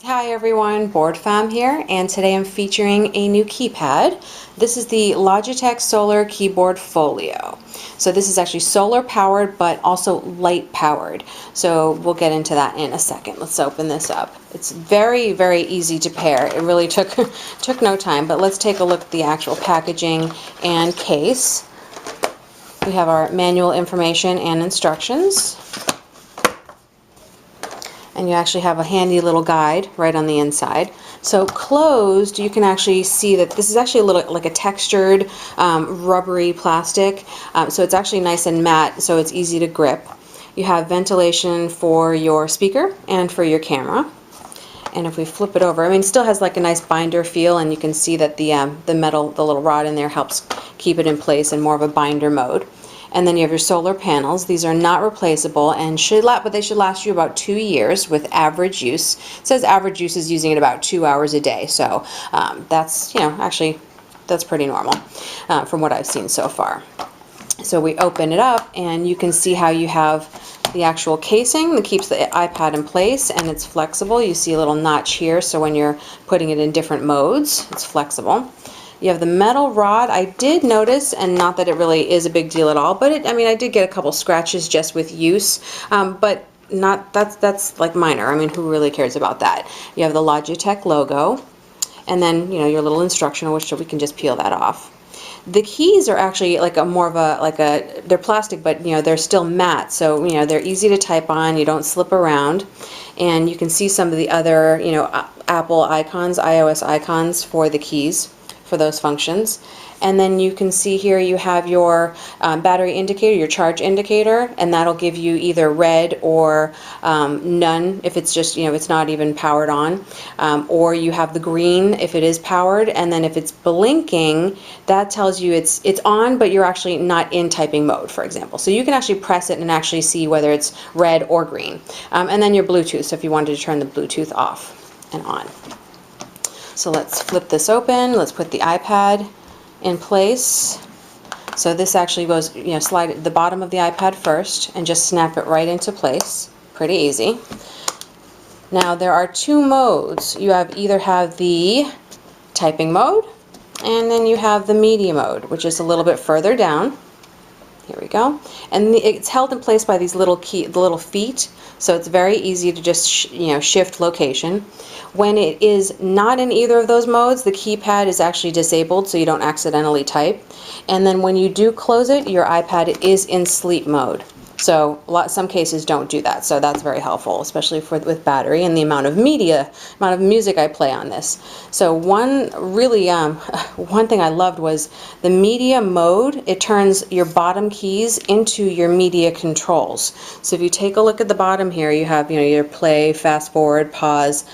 Hi everyone, Booredfemme here, and today I'm featuring a new keypad. This is the Logitech Solar Keyboard Folio. So this is actually solar powered but also light powered. So we'll get into that in a second. Let's open this up. It's very, very easy to pair. It really took no time, but let's take a look at the actual packaging and case. We have our manual information and instructions. And you actually have a handy little guide right on the inside. So closed, you can actually see that this is actually a little like a textured rubbery plastic. So it's actually nice and matte, so it's easy to grip. You have ventilation for your speaker and for your camera. And if we flip it over, I mean, it still has like a nice binder feel, and you can see that the metal, the little rod in there helps keep it in place in more of a binder mode. And then you have your solar panels. These are not replaceable and but they should last you about 2 years with average use. It says average use is using it about 2 hours a day. So that's, actually that's pretty normal from what I've seen so far. So we open it up and you can see how you have the actual casing that keeps the iPad in place, and it's flexible. You see a little notch here, so when you're putting it in different modes, it's flexible. You have the metal rod. I did notice, and not that it really is a big deal at all, but I did get a couple scratches just with use, but that's like minor. I mean, who really cares about that? You have the Logitech logo, and then your little instructional, which we can just peel that off. The keys are actually like they're plastic, but they're still matte, so they're easy to type on. You don't slip around, and you can see some of the other Apple icons, iOS icons for the keys for those functions. And then you can see here you have your battery indicator, your charge indicator, and that'll give you either red or none if it's just, it's not even powered on, or you have the green if it is powered, and then if it's blinking, that tells you it's on, but you're actually not in typing mode, for example. So you can actually press it and actually see whether it's red or green. And then your Bluetooth, so if you wanted to turn the Bluetooth off and on. So let's flip this open. Let's put the iPad in place. So this actually goes, slide the bottom of the iPad first and just snap it right into place. Pretty easy. Now there are two modes. You either have the typing mode, and then you have the media mode, which is a little bit further down. Here we go. And it's held in place by these the little feet, so it's very easy to just shift location. When it is not in either of those modes, the keypad is actually disabled, so you don't accidentally type. And then when you do close it, your iPad is in sleep mode. So some cases don't do that, so that's very helpful, especially with battery and the amount of music I play on this. So one thing I loved was the media mode. It turns your bottom keys into your media controls. So if you take a look at the bottom here, you have your play, fast forward, pause,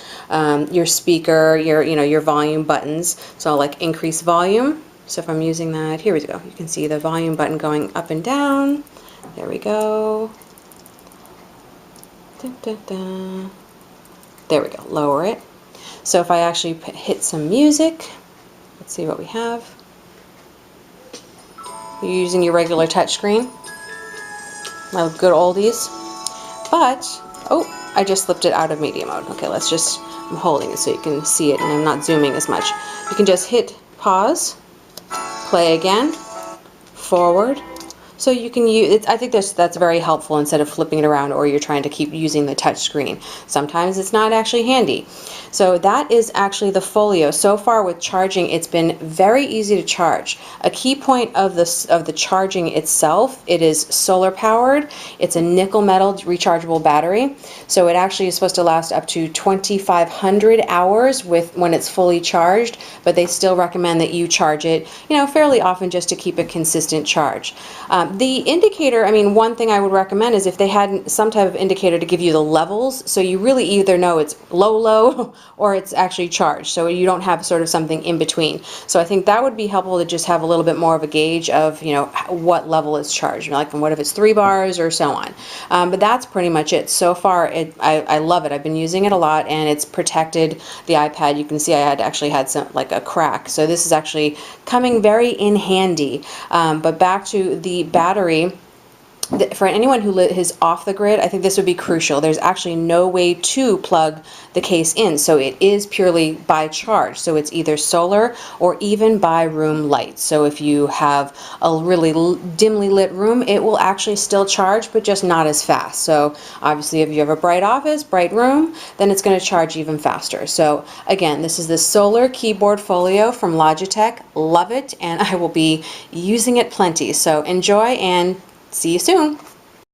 your speaker, your volume buttons. So I'll like increase volume. So if I'm using that, here we go. You can see the volume button going up and down. There we go. Dun, dun, dun. There we go. Lower it. So if I actually hit some music, let's see what we have. You're using your regular touch screen, my good oldies. But, oh, I just slipped it out of media mode. Okay, I'm holding it so you can see it, and I'm not zooming as much. You can just hit pause, play again, forward. So you can use it. I think that's very helpful instead of flipping it around, or you're trying to keep using the touch screen. Sometimes it's not actually handy. So that is actually the Folio. So far with charging, it's been very easy to charge. A key point of the charging itself, it is solar powered. It's a nickel metal rechargeable battery. So it actually is supposed to last up to 2,500 hours when it's fully charged, but they still recommend that you charge it, fairly often just to keep a consistent charge. The indicator, one thing I would recommend is if they had some type of indicator to give you the levels, so you really either know it's low, or it's actually charged, so you don't have sort of something in between. So I think that would be helpful to just have a little bit more of a gauge of, what level is charged, like what if it's 3 bars or so on. But that's pretty much it. So far, I love it. I've been using it a lot, and it's protected the iPad. You can see I actually had some, like a crack. So this is actually coming very in handy. But back to the battery. for anyone who is off the grid, I think this would be crucial. There's actually no way to plug the case in, so it is purely by charge. So it's either solar or even by room light. So if you have a really dimly lit room, it will actually still charge, but just not as fast. So obviously if you have a bright office, bright room, then it's going to charge even faster. So again, this is the Solar Keyboard Folio from Logitech. Love it, and I will be using it plenty. So enjoy and see you soon.